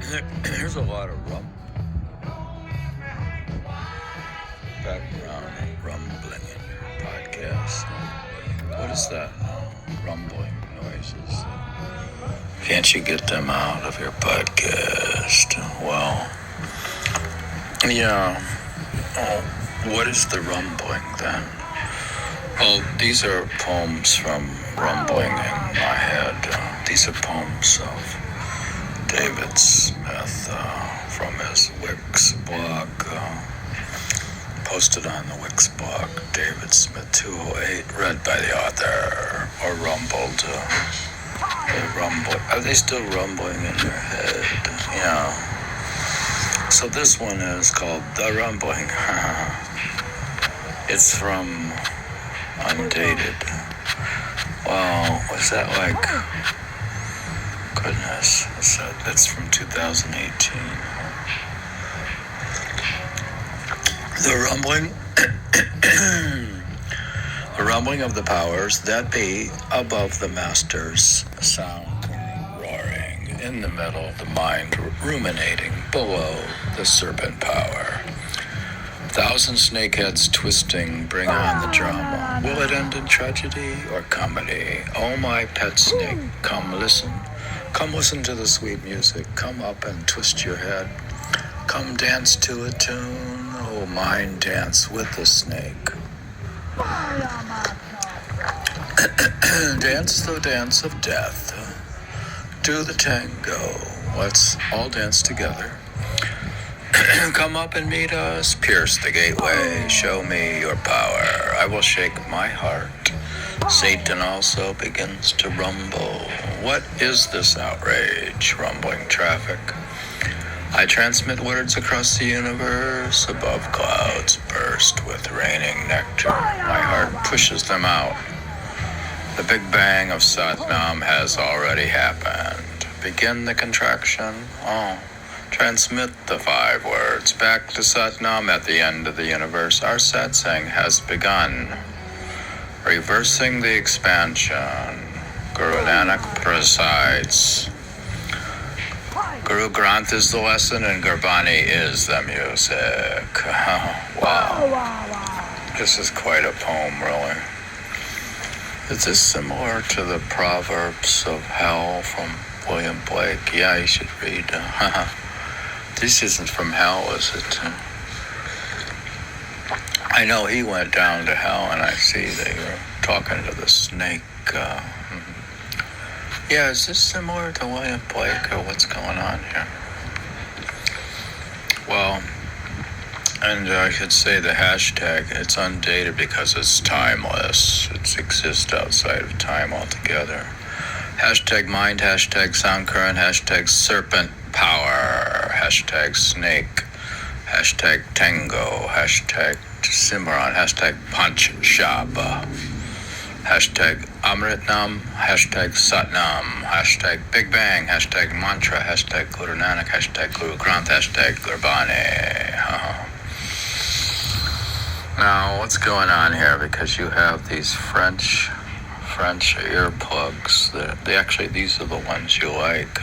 There's a lot of background rumbling in your podcast. What is that? Rumbling noises. Can't you get them out of your podcast? Well, yeah. Oh, what is the rumbling then? Well, these are poems from rumbling in my head. These are poems of David Smith from his Wix blog, posted on the Wix blog, David Smith 208, read by the author, or rumbled. Are they still rumbling in your head? Yeah. So this one is called The Rumbling. It's from Undated. Wow, was that like... Goodness, that's from 2018. The rumbling of the powers that be above the master's sound roaring, in the middle of the mind ruminating, below the serpent power. Thousand snakeheads twisting, bring on the drama. Will it end in tragedy or comedy? Oh, my pet snake, come listen. Come listen to the sweet music. Come up and twist your head. Come dance to a tune. Oh, mind dance with the snake. Dance the dance of death. Do the tango. Let's all dance together. Come up and meet us. Pierce the gateway. Show me your power. I will shake my heart. Satan also begins to rumble. What is this outrage? Rumbling traffic. I transmit words across the universe. Above clouds burst with raining nectar. My heart pushes them out. The Big Bang of Satnam has already happened. Begin the contraction. Transmit the 5 words back to Satnam at the end of the universe. Our satsang has begun. Reversing the expansion. Guru Nanak presides. Guru Granth is the lesson and Gurbani is the music. Wow. This is quite a poem, really. Is this similar to the Proverbs of Hell from William Blake? Yeah, you should read. This isn't from hell, is it? I know he went down to hell, and I see they were talking to the snake. Yeah, is this similar to William Blake, or what's going on here? Well, and I should say the hashtag, it's undated because it's timeless. It exists outside of time altogether. Hashtag mind, hashtag sound current, hashtag serpent power, hashtag snake, hashtag tango, hashtag Cimarron, hashtag Panch Shaba, hashtag Amritnam, hashtag Satnam, hashtag Big Bang, hashtag Mantra, hashtag Guru Nanak, hashtag Guru Granth, hashtag Gurbani. Now, what's going on here? Because you have these French earplugs. These are the ones you like.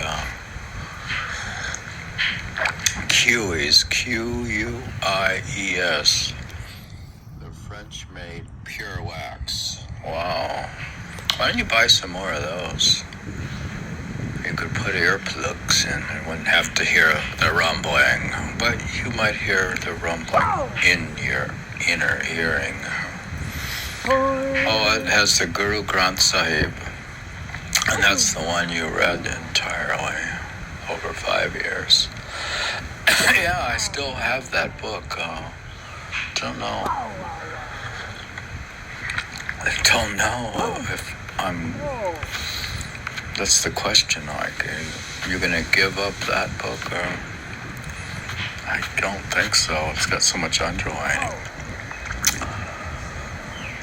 Q-E's, Q-U-I-E-S. They're French-made pure wax. Wow. Why don't you buy some more of those? You could put earplugs in and wouldn't have to hear the rumbling. But you might hear the rumbling in your inner hearing. Oh, it has the Guru Granth Sahib. And that's the one you read entirely over 5 years. Yeah, I still have that book. Don't know if I'm... That's the question, like, you're going to give up that book, or... I don't think so. It's got so much underlining.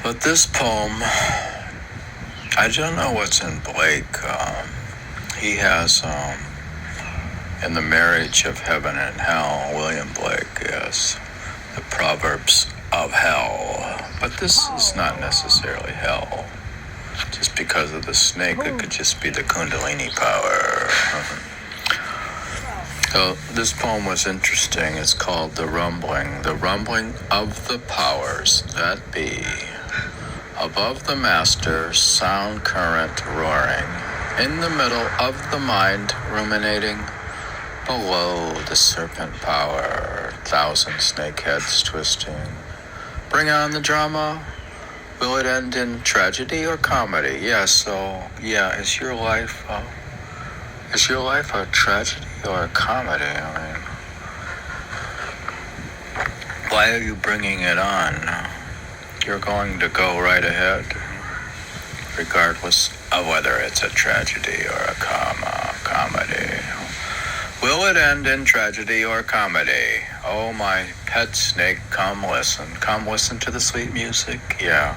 But this poem, I don't know what's in Blake. He has, in The Marriage of Heaven and Hell, William Blake, yes, the Proverbs of Hell. But this is not necessarily hell. Just because of the snake, it could just be the Kundalini power. So this poem was interesting. It's called The Rumbling of the Powers That Be. Above the master, sound current roaring. In the middle of the mind ruminating. Below the serpent power, thousand snake heads twisting. Bring on the drama. Will it end in tragedy or comedy? Is your life a tragedy or a comedy? I mean, why are you bringing it on? You're going to go right ahead, regardless of whether it's a tragedy or a comedy. Will it end in tragedy or comedy? Oh, my pet snake, come listen to the sweet music. Yeah,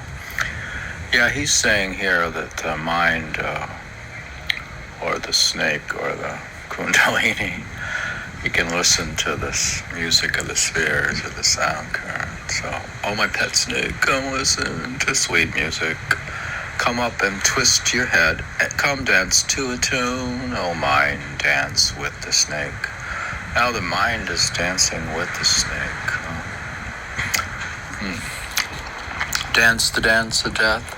he's saying here that the mind, or the snake, or the kundalini, you can listen to this music of the spheres, or the sound current. So, oh, my pet snake, come listen to sweet music. Come up and twist your head, and come dance to a tune. Oh, mind, dance with the snake. Now the mind is dancing with the snake. Dance the dance of death.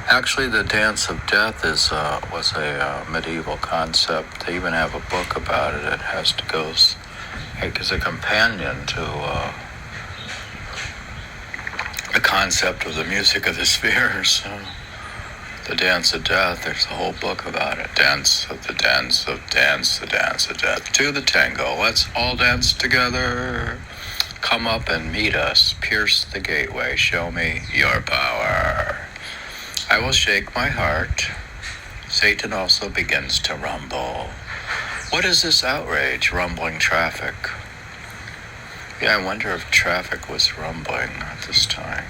Actually, the dance of death was a medieval concept. They even have a book about it. It has to go as a companion to the concept of the music of the spheres. The dance of death, there's a whole book about it. Dance the dance of death. To the tango, let's all dance together. Come up and meet us, pierce the gateway, show me your power. I will shake my heart. Satan also begins to rumble. What is this outrage, rumbling traffic? Yeah, I wonder if traffic was rumbling at this time.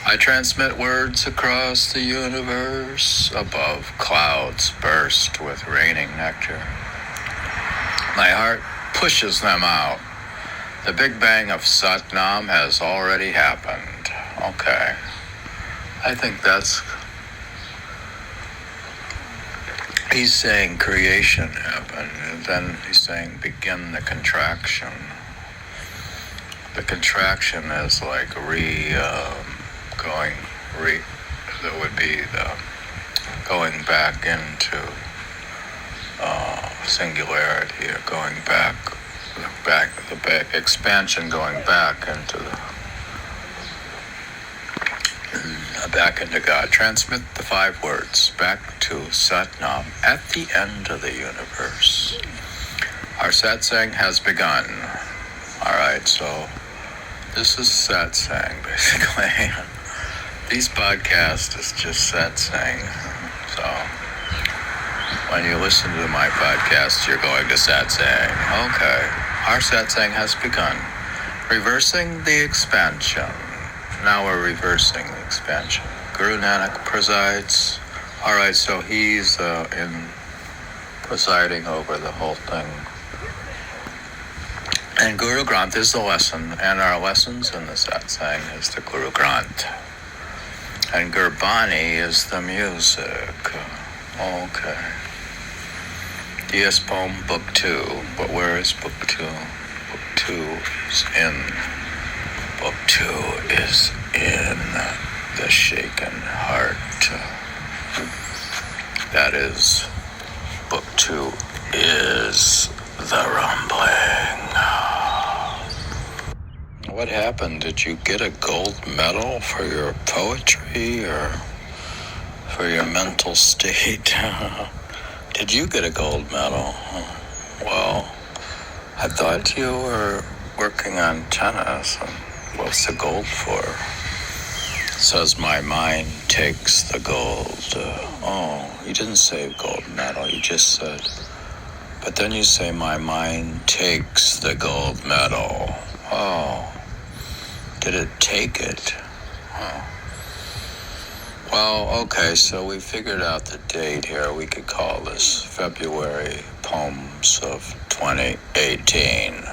I transmit words across the universe. Above, clouds burst with raining nectar. My heart pushes them out. The Big Bang of Satnam has already happened. Okay. I think he's saying creation happened, and then he's saying begin the contraction. The contraction is like that would be the going back into singularity, or going back, the expansion, going back into back into God. Transmit the 5 words back to Satnam at the end of the universe. Our satsang has begun. All right, so this is satsang, basically. These podcasts is just satsang. So when you listen to my podcast, you're going to satsang. Okay, our satsang has begun. Reversing the expansion. Now we're reversing the expansion. Guru Nanak presides. All right, so he's presiding over the whole thing. And Guru Granth is the lesson, and our lessons in the satsang is the Guru Granth. And Gurbani is the music. Okay. DS Poem, Book 2. But where is Book 2? Book 2 is in... Book 2 is in the shaken heart. That is, Book 2 is the rumbling. What happened? Did you get a gold medal for your poetry or for your mental state? Did you get a gold medal? Well, I thought you were working on tennis. What's the gold for? Says my mind takes the gold. You didn't say gold medal. You just said, but then you say my mind takes the gold medal. Oh, did it take it? Well, okay, so we figured out the date here. We could call this February Poems of 2018.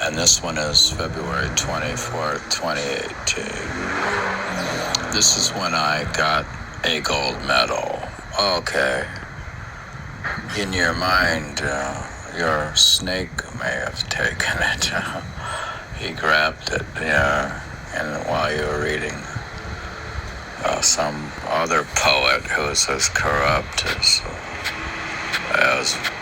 And this one is February 24th, 2018. This is when I got a gold medal. Okay. In your mind, your snake may have taken it. He grabbed it, yeah, and while you were reading some other poet who was as corrupt as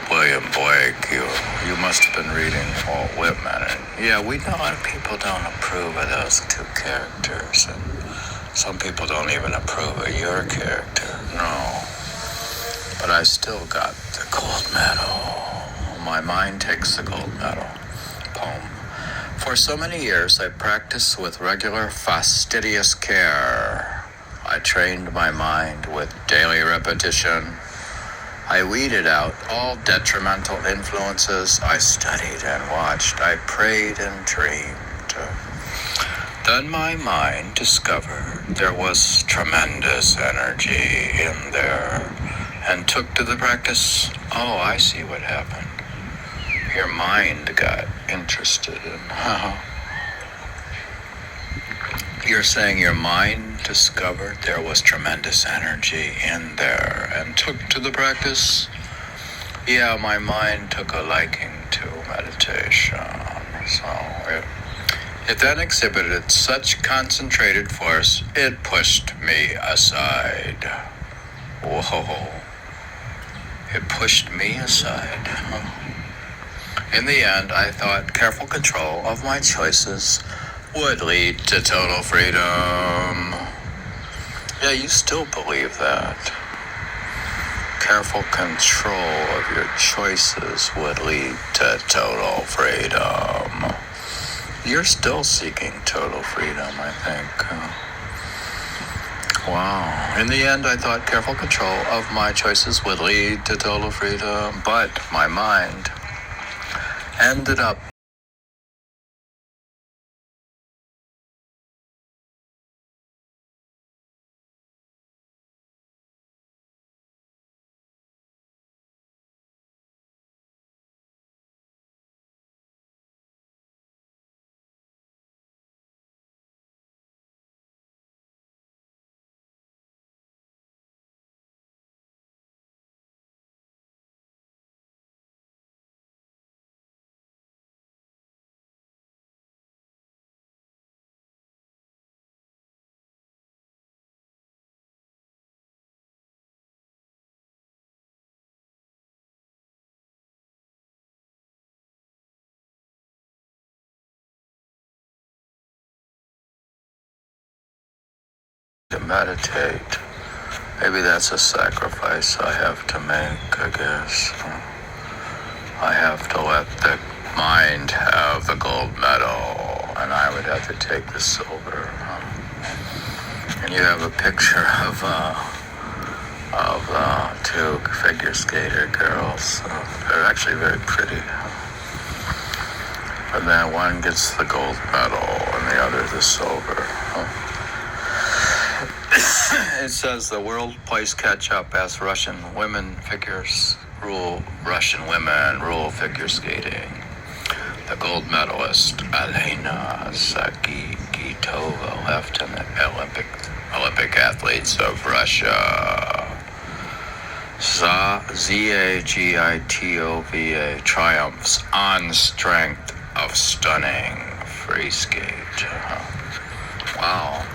William Blake. You must have been reading Walt Whitman. And yeah, we know a lot of people don't approve of those two characters, and some people don't even approve of your character. No. But I still got the gold medal. My mind takes the gold medal. Poem. For so many years, I practiced with regular, fastidious care. I trained my mind with daily repetition. I weeded out all detrimental influences. I studied and watched. I prayed and dreamed. Then my mind discovered there was tremendous energy in there and took to the practice. Oh, I see what happened. Your mind got interested in. You're saying your mind discovered there was tremendous energy in there and took to the practice? Yeah, my mind took a liking to meditation. So it then exhibited such concentrated force, it pushed me aside. Whoa. It pushed me aside. In the end, I thought careful control of my choices would lead to total freedom. Yeah, you still believe that. Careful control of your choices would lead to total freedom. You're still seeking total freedom, I think. Wow. In the end, I thought careful control of my choices would lead to total freedom, but my mind ended up to meditate. Maybe that's a sacrifice I have to make, I guess. I have to let the mind have the gold medal, and I would have to take the silver. And you have a picture of two figure skater girls. They're actually very pretty. And then one gets the gold medal, and the other the silver. It says the world plays catch up as Russian women figures rule. Russian women rule figure skating. The gold medalist Elena Zakitova left in the Olympic athletes of Russia. Zagitova triumphs on strength of stunning free skate. Wow.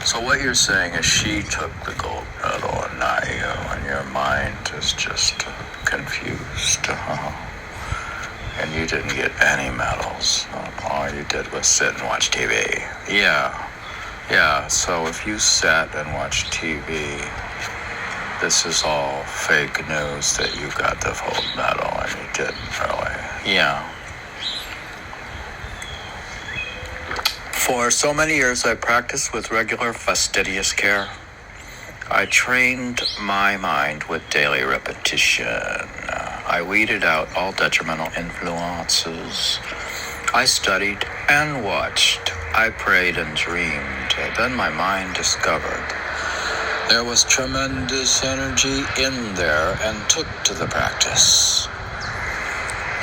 So what you're saying is she took the gold medal and not you, and your mind is just confused. And you didn't get any medals. All you did was sit and watch TV. Yeah, so if you sat and watched TV, this is all fake news that you got the gold medal and you didn't really. Yeah. For so many years, I practiced with regular, fastidious care. I trained my mind with daily repetition. I weeded out all detrimental influences. I studied and watched. I prayed and dreamed. Then my mind discovered there was tremendous energy in there and took to the practice.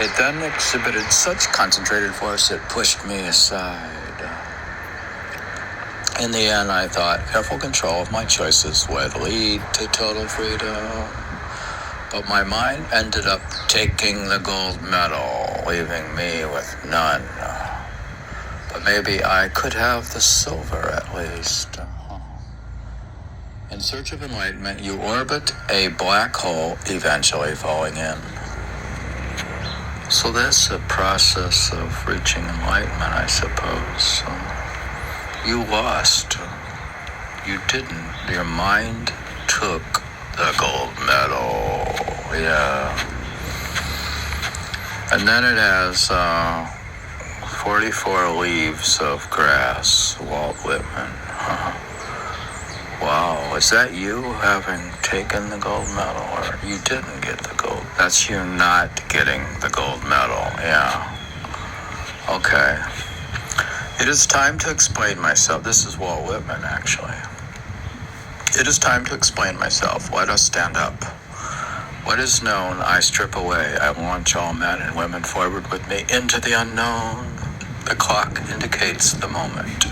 It then exhibited such concentrated force it pushed me aside. In the end, I thought careful control of my choices would lead to total freedom. But my mind ended up taking the gold medal, leaving me with none. But maybe I could have the silver at least. In search of enlightenment, you orbit a black hole, eventually falling in. So that's the process of reaching enlightenment, I suppose. You lost. You didn't. Your mind took the gold medal. Yeah. And then it has 44 leaves of grass, Walt Whitman. Wow, is that you having taken the gold medal, or you didn't get the gold? That's you not getting the gold medal, yeah. Okay. It is time to explain myself. This is Walt Whitman, actually. It is time to explain myself. Let us stand up. What is known, I strip away. I launch all men and women forward with me into the unknown. The clock indicates the moment.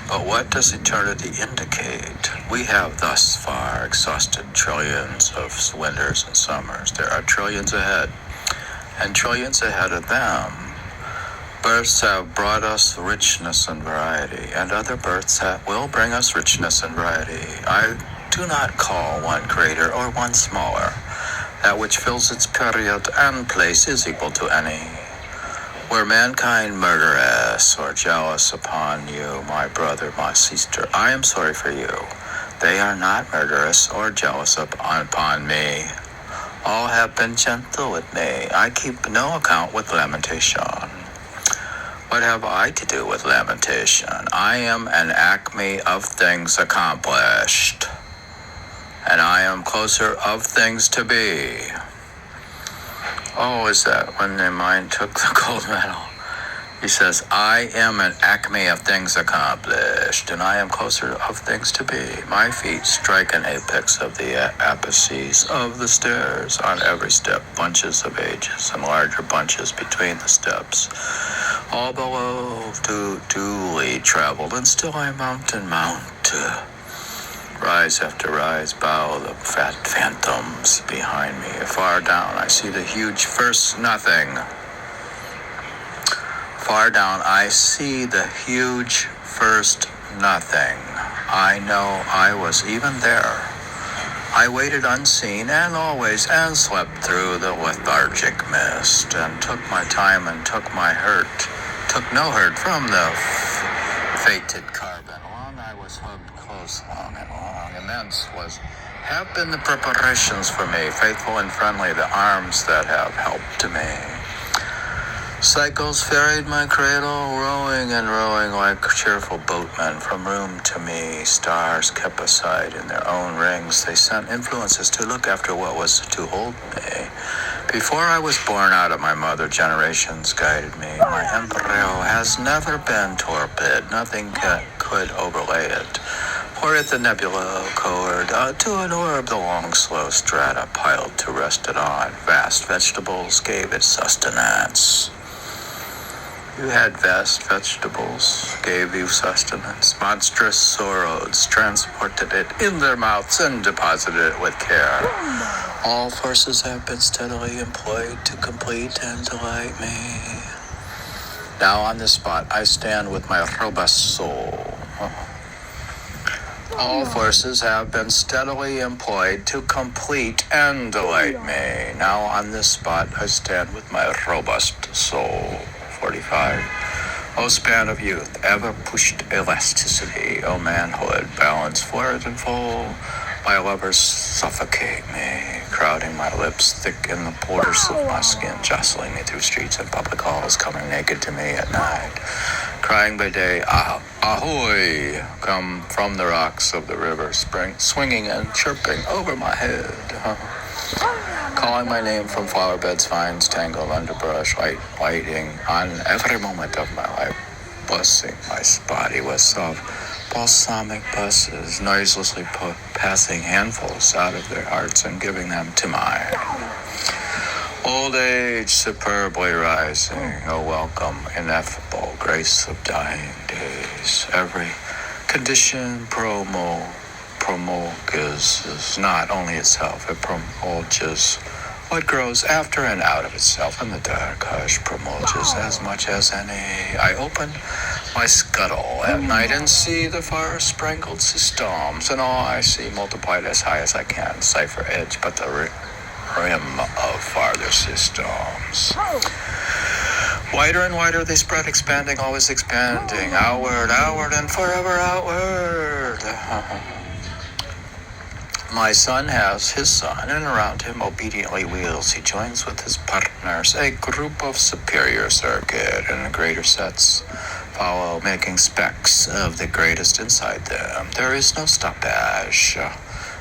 But what does eternity indicate? We have thus far exhausted trillions of winters and summers. There are trillions ahead, and trillions ahead of them. Births have brought us richness and variety, and other births will bring us richness and variety. I do not call one greater or one smaller. That which fills its period and place is equal to any. Were mankind murderous or jealous upon you, my brother, my sister, I am sorry for you. They are not murderous or jealous upon me. All have been gentle with me. I keep no account with lamentation. What have I to do with lamentation? I am an acme of things accomplished, and I am closer of things to be. Oh, is that when the mind took the gold medal? He says, I am an acme of things accomplished, and I am closer of things to be. My feet strike an apex of the apices of the stairs. On every step, bunches of ages and larger bunches between the steps. All below, duly traveled, and still I mount and mount. Rise after rise, bow the fat phantoms behind me. Far down, I see the huge first nothing. Far down, I see the huge first nothing. I know I was even there. I waited unseen and always, and slept through the lethargic mist, and took my time and took my hurt. Took no hurt from the fated carbon. Long I was hugged close, long and long. Immense have been the preparations for me, faithful and friendly the arms that have helped to me. Cycles ferried my cradle, rowing and rowing like cheerful boatmen from room to me. Stars kept aside in their own rings. They sent influences to look after what was to hold me. Before I was born out of my mother, generations guided me. My embryo has never been torpid. Nothing could overlay it. Or at the nebula cord, to an orb the long slow strata piled to rest it on. Vast vegetables gave it sustenance. You had vast vegetables, gave you sustenance. Monstrous sorrows transported it in their mouths and deposited it with care. All forces have been steadily employed to complete and delight me. Now on this spot I stand with my robust soul. All forces have been steadily employed to complete and delight me. Now on this spot I stand with my robust soul. 45. O span of youth, ever pushed elasticity, O manhood, balance florid and full. My lovers suffocate me, crowding my lips thick in the pores of my skin, jostling me through streets and public halls, coming naked to me at night. Crying by day, ahoy, come from the rocks of the river, swinging and chirping over my head. Calling my name from flower beds, vines, tangled underbrush, lighting on every moment of my life, blessing my body with soft balsamic buses, noiselessly passing handfuls out of their hearts and giving them to mine. Old age superbly rising, a welcome, ineffable grace of dying days. Every condition promulges not only itself, it promulges what grows after and out of itself. In the dark hush promulges as much as any. I open my scuttle at night and see the far-sprangled systems, and all I see multiplied as high as I can, cipher edge, but the rim of farther systems. Wider and wider they spread, expanding, always expanding, outward, outward, and forever outward. My son has his son, and around him obediently wheels. He joins with his partners, a group of superior circuit, and greater sets follow, making specks of the greatest inside them. There is no stoppage,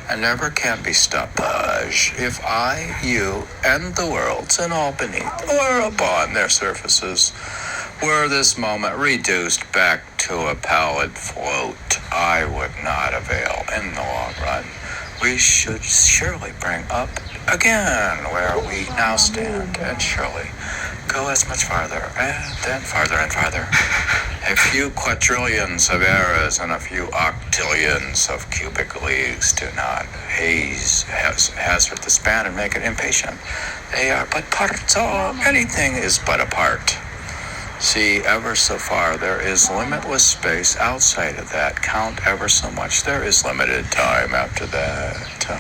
and never can be stoppage. If I, you, and the worlds, and all beneath or upon their surfaces, were this moment reduced back to a pallid float, I would not avail in the long run. We should surely bring up again where we now stand, and surely go as much farther, and then farther and farther. A few quadrillions of eras and a few octillions of cubic leagues do not hazard the span and make it impatient. They are but parts. All anything is but a part. See ever so far, there is limitless space outside of that. Count ever so much, there is limited time after that.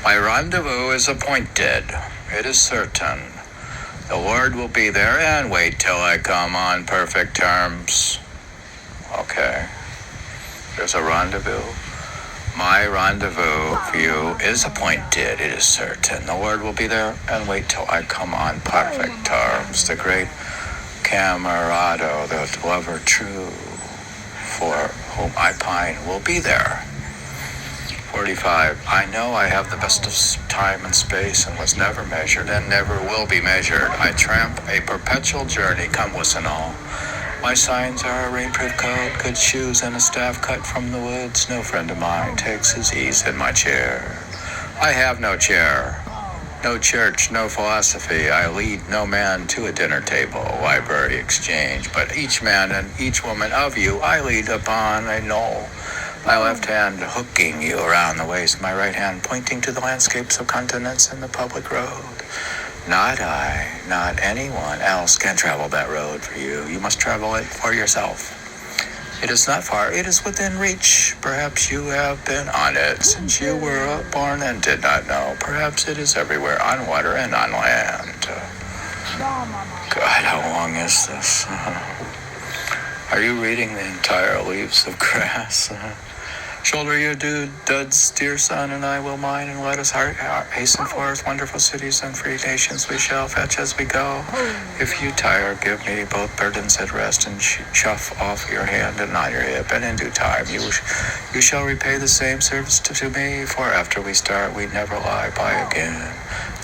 My rendezvous is appointed. It is certain. The Lord will be there, and wait till I come on perfect terms. Okay. There's a rendezvous. My rendezvous view is appointed. It is certain. The Lord will be there, and wait till I come on perfect terms. The great camerado, the lover true, for whom I pine, will be there. 45. I know I have the best of time and space, and was never measured, and never will be measured. I tramp a perpetual journey, come listen all. My signs are a rainproof coat, good shoes, and a staff cut from the woods. No friend of mine takes his ease in my chair. I have no chair. No church, no philosophy. I lead no man to a dinner table, library exchange, but each man and each woman of you I lead upon a knoll. My left hand hooking you around the waist, my right hand pointing to the landscapes of continents and the public road. Not I, not anyone else can travel that road for you. You must travel it for yourself. It is not far, it is within reach. Perhaps you have been on it since you were born and did not know. Perhaps it is everywhere, on water and on land. God, how long is this? Are you reading the entire Leaves of Grass? Shoulder your duds, dear son, and I will mine, and let us hasten forth wonderful cities and free nations we shall fetch as we go. If you tire, give me both burdens at rest, and chuff off your hand and on your hip, and in due time you shall repay the same service to me, for after we start, we never lie by again.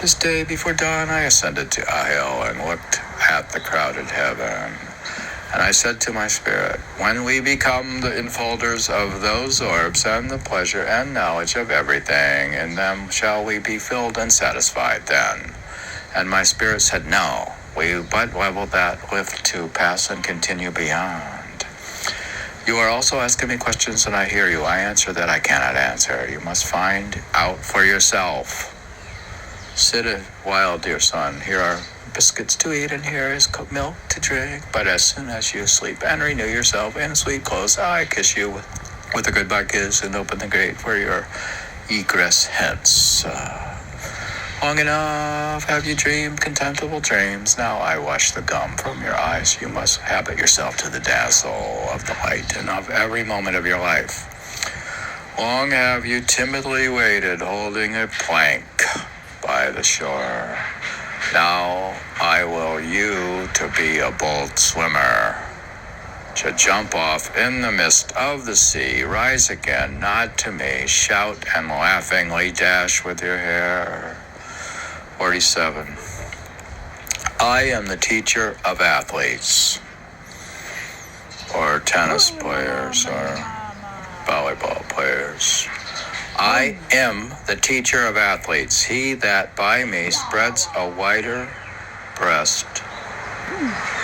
This day before dawn I ascended to a hill and looked at the crowded heaven. And I said to my spirit, when we become the enfolders of those orbs and the pleasure and knowledge of everything, in them shall we be filled and satisfied then. And my spirit said, no, we but level that lift to pass and continue beyond. You are also asking me questions, and I hear you. I answer that I cannot answer. You must find out for yourself. Sit a while, dear son. Here are biscuits to eat, and here is milk to drink. But as soon as you sleep and renew yourself in sweet clothes, I kiss you with a goodbye kiss and open the gate for your egress hence. Long enough have you dreamed contemptible dreams. Now I wash the gum from your eyes. You must habit yourself to the dazzle of the light and of every moment of your life. Long have you timidly waited, holding a plank by the shore. Now I will you to be a bold swimmer, to jump off in the mist of the sea, rise again, nod to me, shout and laughingly dash with your hair. 47. I am the teacher of athletes, or tennis players, or volleyball players. I am the teacher of athletes, he that by me spreads a wider breast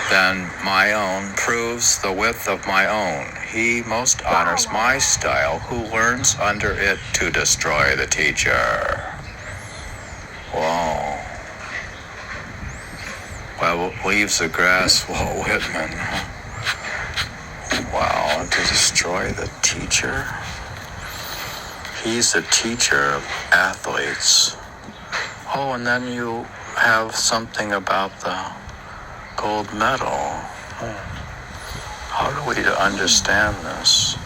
than my own proves the width of my own. He most honors my style who learns under it to destroy the teacher. Whoa. Well, leaves the grass, Walt Whitman. Wow, to destroy the teacher? He's the teacher of athletes. Oh, and then you have something about the gold medal. How do we understand this?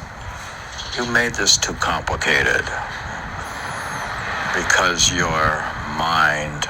You made this too complicated because your mind